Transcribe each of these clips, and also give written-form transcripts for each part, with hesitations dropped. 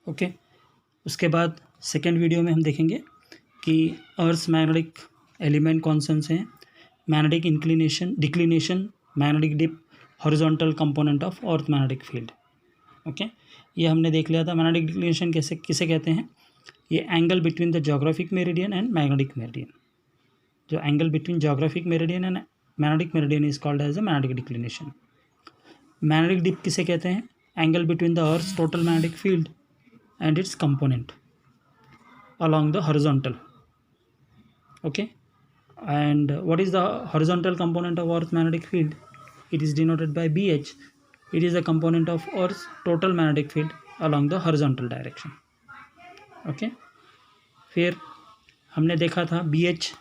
Okay. उसके बाद second video में हम देखेंगे कि अर्थ मैग्नेटिक एलिमेंट कौन से हैं, magnetic inclination, declination, magnetic dip, horizontal component of earth magnetic field. Okay, ये हमने देख लिया था। मैग्नेटिक डिक्लिनेशन कैसे किसे कहते हैं, ये angle between the geographic meridian and magnetic meridian, जो angle between geographic meridian and magnetic meridian is called as a magnetic declination. Magnetic dip किसे कहते हैं, angle between the earth total magnetic field and its component along the horizontal. Okay, and what is the horizontal component of earth magnetic field? It is denoted by BH. It is a component of earth's total magnetic field along the horizontal direction. Okay, फिर हमने देखा था BH,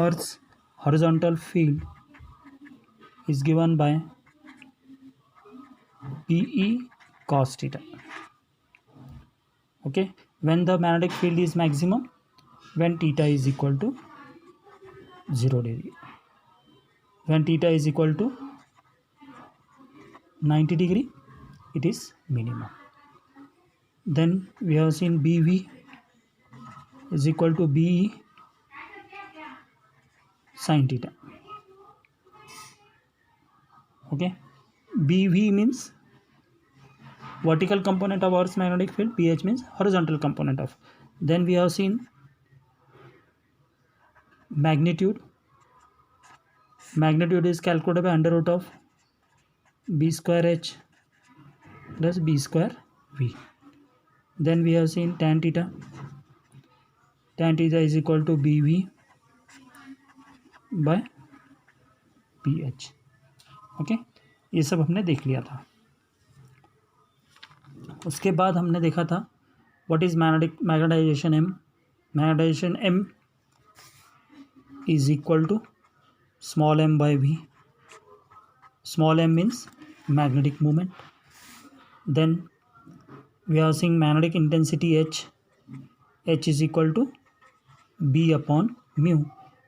earth's horizontal field is given by PE cos theta. Okay, when the magnetic field is maximum, when theta is equal to 0 degree, when theta is equal to 90 degree, it is minimum. Then we have seen BV is equal to BE sin theta. Okay, BV means vertical component of Earth's magnetic field, BH means horizontal component of. Then we have seen magnitude. Magnitude is calculated by under root of B square H plus B square V. Then we have seen tan theta. Tan theta is equal to BV by BH. Okay, ये सब हमने देख लिया था। उसके बाद हमने देखा था what is magnetization M. Magnetization M is equal to small m by V. Small m means magnetic moment. Then we are seeing magnetic intensity H. H is equal to B upon mu,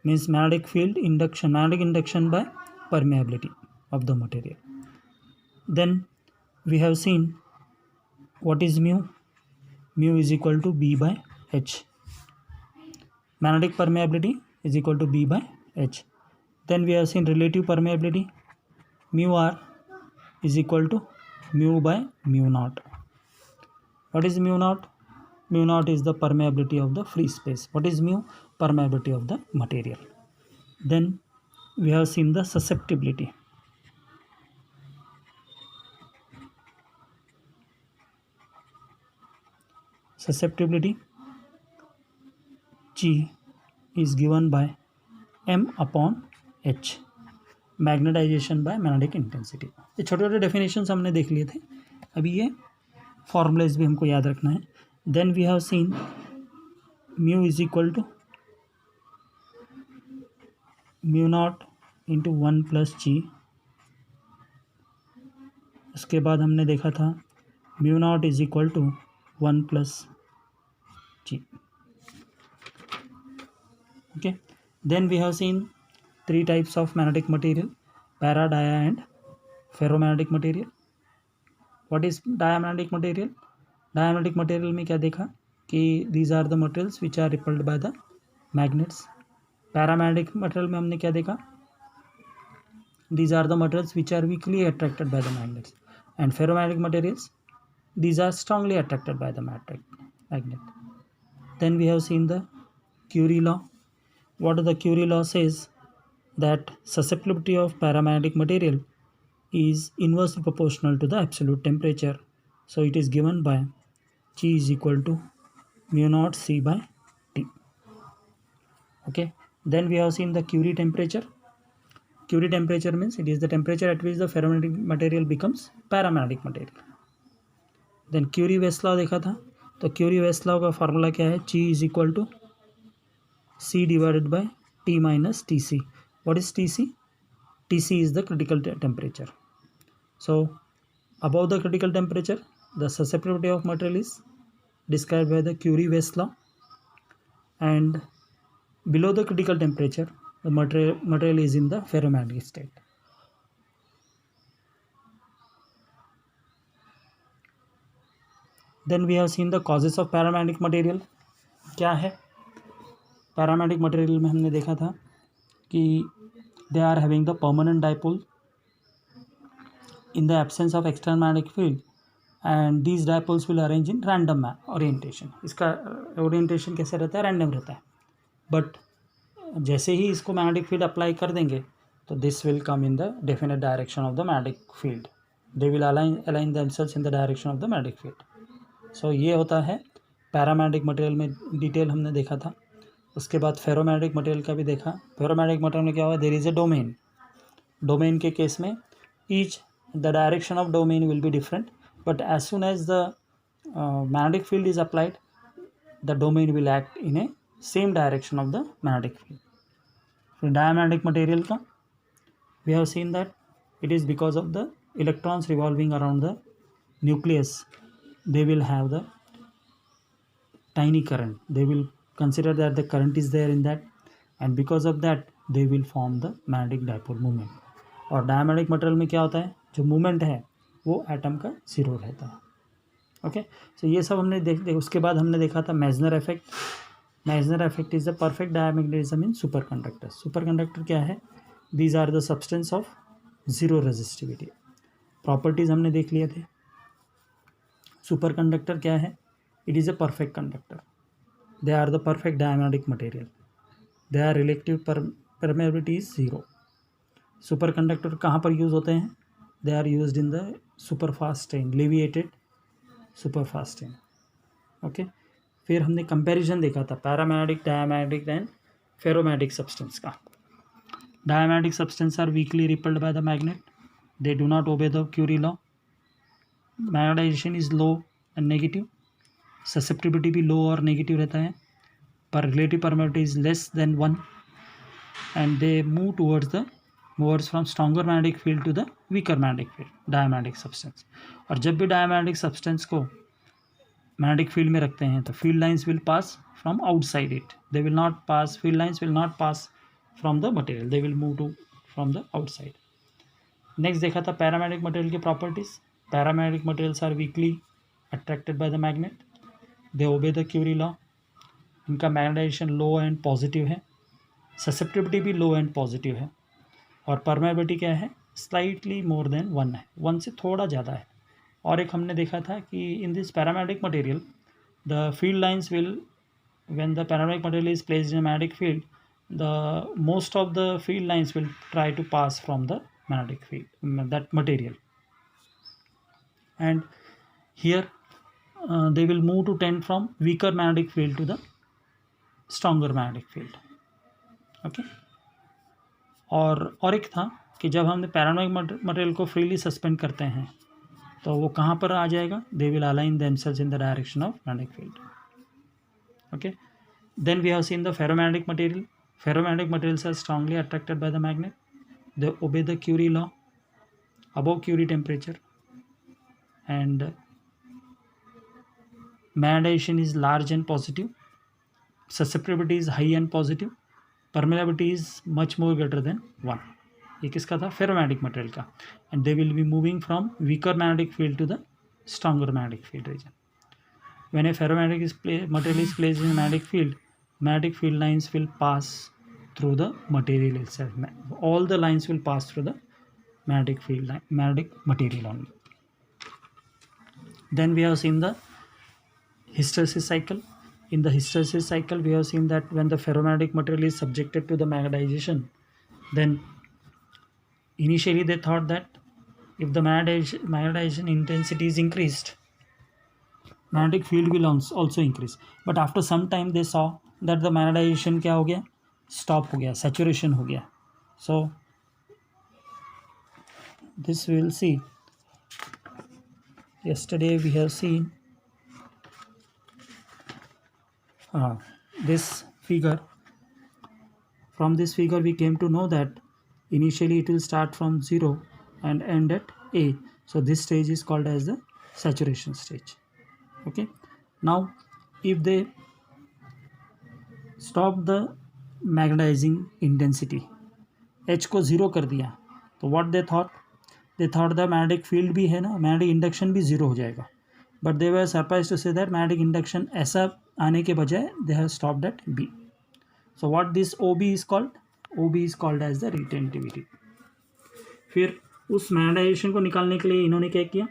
means magnetic field induction, magnetic induction by permeability of the material. Then we have seen what is mu. Mu is equal to B by H. Magnetic permeability is equal to B by H. Then we have seen relative permeability. Mu R is equal to mu by mu naught. What is mu naught? Mu naught is the permeability of the free space. What is mu? Permeability of the material. Then we have seen the susceptibility. Susceptibility G is given by M upon H. Magnetization by magnetic intensity. ये छोटे छोटे definitions हमने देख लिए थे, अभी ये formulas भी हमको याद रखना है। Then we have seen mu is equal to mu not into 1 plus G. उसके बाद हमने देखा था mu not is equal to 1 plus G. Okay, then we have seen 3 types of magnetic material: para, dia and ferromagnetic material. What is diamagnetic material? Diamagnetic material में क्या देखा कि these are the materials which are repelled by the magnets. Paramagnetic material में हमने क्या देखा, these are the materials which are weakly attracted by the magnets. And ferromagnetic materials, these are strongly attracted by the magnet. Then we have seen the Curie law. What the Curie law says, that susceptibility of paramagnetic material is inversely proportional to the absolute temperature. So it is given by G is equal to mu naught C by T. Okay, then we have seen the Curie temperature. Curie temperature means it is the temperature at which the ferromagnetic material becomes paramagnetic material. Then Curie West law देखा था, तो Curie West law का formula क्या है, G is equal to C divided by T minus Tc. What is Tc? Tc is the critical temperature. So above the critical temperature, the susceptibility of material is described by the Curie-West law, and below the critical temperature, the material is in the ferromagnetic state. Then we have seen the causes of paramagnetic material. क्या है paramagnetic material में? हमने देखा था कि they are having the permanent dipole in the absence of external magnetic field and these dipoles will arrange in random orientation. इसका orientation कैसे रहता है? रैंडम रहता है. बट जैसे ही इसको मैग्नेटिक फील्ड अप्लाई कर देंगे तो this will come in the definite direction of the magnetic field. They will align themselves in the direction of the magnetic field. So ये होता है पैरामैग्नेटिक मटेरियल में. डिटेल हमने देखा था. उसके बाद फेरोमैग्नेटिक मटेरियल का भी देखा. फेरोमैग्नेटिक मटेरियल में क्या हुआ? There is a domain. Domain के केस में each the direction of domain will be different, but as soon as the magnetic field is applied, the domain will act in a same direction of the magnetic field. So diamagnetic material ka we have seen that it is because of the electrons revolving around the nucleus. They will have the tiny current. They will consider that the current is there in that, and because of that they will form the magnetic dipole moment. और diamagnetic material में क्या होता है? जो movement है वो atom का zero रहता है. ओके, सो ये सब हमने देख. उसके बाद हमने देखा था Meissner effect. Meissner effect is the perfect diamagnetism in super conductor. Super conductor क्या है? These are the substance of zero resistivity. Properties हमने देख लिए थे. सुपर कंडक्टर क्या है? It is a perfect conductor. They are the perfect diamagnetic material. They are relative permeability is zero. Super conductor कहाँ पर यूज़ होते हैं? They are used in the super fast train, levitated super fast train. Okay, फिर हमने comparison देखा था paramagnetic, diamagnetic and ferromagnetic substance का. Diamagnetic substance are weakly repelled by the magnet. They do not obey the Curie law. Magnetization is low and negative. Susceptibility भी low और negative रहता है. पर relative permeability is less than 1 and they move towards from stronger magnetic field to the weaker magnetic field. Diamagnetic substance. और जब भी diamagnetic substance को magnetic field में रखते हैं तो field lines will pass from outside it. They will not pass, field lines will not pass from the material. They will move to from the outside. Next देखा था paramagnetic material की properties. Paramagnetic materials are weakly attracted by the magnet. They obey the Curie law. इनका magnetization low and positive है. Susceptibility भी low and positive है. और permeability क्या है? स्लाइटली मोर देन 1 है. 1 से थोड़ा ज़्यादा है. और एक हमने देखा था कि in this paramagnetic material the field lines will, when the paramagnetic material is placed in magnetic field, the most of the field lines will try to pass from the magnetic field, that material, and here they will move to tend from weaker magnetic field to the stronger magnetic field. Okay, और एक था कि जब हमने paramagnetic material को freely suspend करते हैं तो वो कहाँ पर आ जाएगा? They will align themselves in the direction of magnetic field. Okay, then we have seen the ferromagnetic material. Ferromagnetic materials are strongly attracted by the magnet. They obey the Curie law above Curie temperature, and magnetization is large and positive. Susceptibility is high and positive. Permeability is much more greater than 1. ये किसका था? Ferromagnetic material का. And they will be moving from weaker magnetic field to the stronger magnetic field region. When a ferromagnetic material is placed in a magnetic field, magnetic field lines will pass through the material itself. All the lines will pass through the magnetic field line, magnetic material only. Then we have seen the hysteresis cycle. In the hysteresis cycle, we have seen that when the ferromagnetic material is subjected to the magnetization, then initially they thought that if the magnetization intensity is increased, magnetic field will also increase. But after some time they saw that the magnetization क्या हो गया? Stop हो गया, saturation हो गया. So this we will see. Yesterday we have seen this figure. From this figure we came to know that initially it will start from 0 and end at A. So this stage is called as the saturation stage. Okay, now if they stop the magnetizing intensity, H को 0 कर दिया, तो what they thought the magnetic field भी है ना, magnetic induction भी 0 हो जाएगा. But they were surprise to say that magnetic induction ऐसा आने के बजाय they have stopped at B. So what this O B is called? O B is called as the retentivity. फिर उस मैग्नेटाइजेशन को निकालने के लिए इन्होंने क्या किया?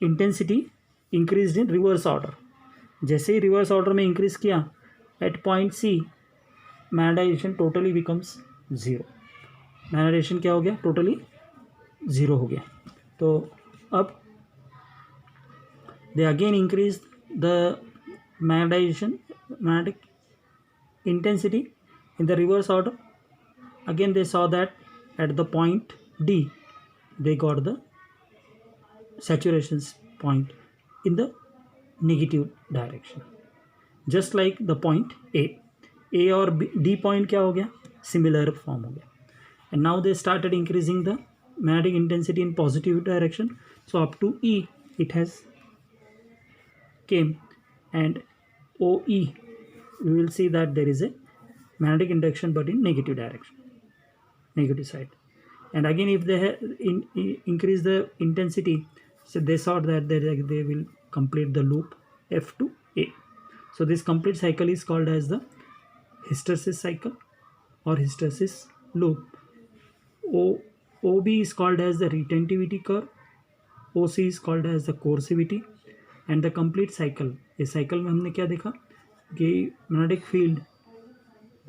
Intensity increase in reverse order. जैसे ही रिवर्स ऑर्डर में इंक्रीज किया at point C, magnetization totally becomes zero. Magnetization क्या हो गया? टोटली ज़ीरो हो गया. तो अब they again increased the magnetic intensity in the reverse order. Again they saw that at the point D they got the saturation point in the negative direction, just like the point A और D point क्या हो गया? Similar form हो गया. And now they started increasing the magnetic intensity in positive direction. So up to E it has came, and OE we will see that there is a magnetic induction but in negative direction, negative side. And again if they increase the intensity, so they saw that they will complete the loop F to A. So this complete cycle is called as the hysteresis cycle or hysteresis loop. OB is called as the retentivity curve, OC is called as the coercivity, and the complete cycle. इस cycle में हमने क्या देखा कि magnetic field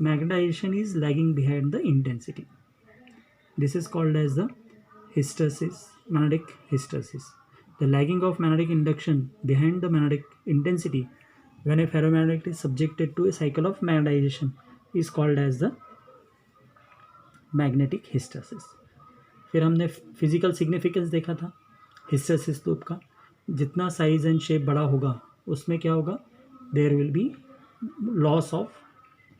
magnetization is lagging behind the intensity. This is called as the hysteresis, magnetic hysteresis. The lagging of magnetic induction behind the magnetic intensity when a ferromagnet is subjected to a cycle of magnetization is called as the magnetic hysteresis. फिर हमने physical significance देखा था hysteresis loop का. जितना size and shape बड़ा होगा उसमें क्या होगा? There will be loss of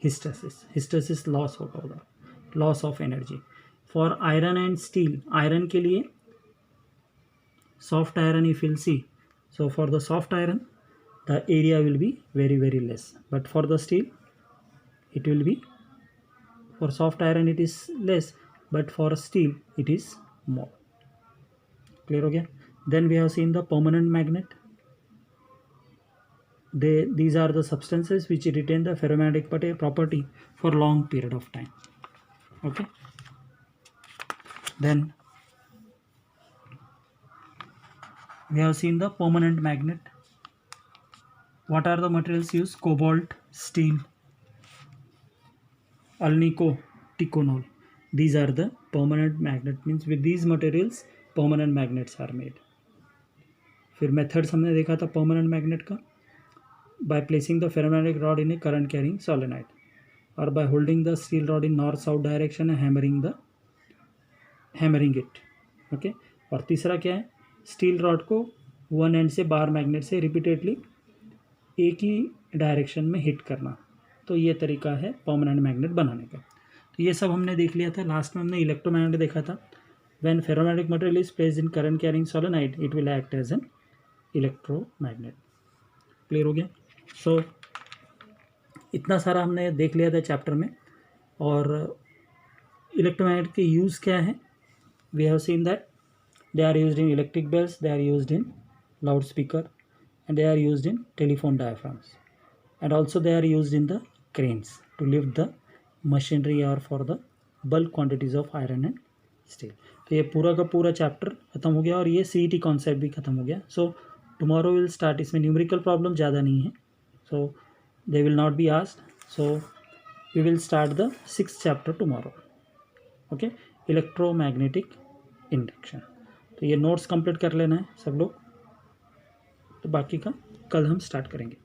hysteresis. Hysteresis loss होगा उधर, loss of energy. For iron and steel, iron के लिए soft iron if will see, so for the soft iron the area will be very very less, but for the steel it will be, for soft iron it is less but for steel it is more. Clear हो गया? Then we have seen the permanent magnet. These are the substances which retain the ferromagnetic property for long period of time. Okay. Then we have seen the permanent magnet. What are the materials used? Cobalt, steel, alnico, ticonol. These are the permanent magnet. Means with these materials permanent magnets are made. फिर methods हमने देखा था permanent magnet का. By placing the ferromagnetic rod in a current carrying solenoid, और by holding the steel rod in north south direction and hammering it. Okay. और तीसरा क्या है? स्टील रॉड को वन एंड से बार मैग्नेट से repeatedly एक ही डायरेक्शन में हिट करना. तो ये तरीका है परमानेंट मैग्नेट बनाने का. तो ये सब हमने देख लिया था. लास्ट में हमने इलेक्ट्रोमैग्नेट देखा था. When ferromagnetic material is placed in current carrying solenoid it will act as an electromagnet. Clear हो गया? सो इतना सारा हमने देख लिया था चैप्टर में. और इलेक्ट्रोमैग्नेट के यूज़ क्या है? We have seen that they are used in electric bells, they are used in loud speaker, and they are used in telephone diaphragms, and also they are used in the cranes to lift the machinery और for the bulk quantities of iron and steel. तो ये पूरा का पूरा chapter खत्म हो गया और ये CET कॉन्सेप्ट भी खत्म हो गया. So tomorrow will start. इसमें न्यूमेरिकल प्रॉब्लम ज़्यादा नहीं है, so they will not be asked. So we will start the 6th chapter tomorrow. Okay. Electromagnetic induction. तो ये नोट्स कंप्लीट कर लेना है सब लोग, तो बाकी का कल हम स्टार्ट करेंगे.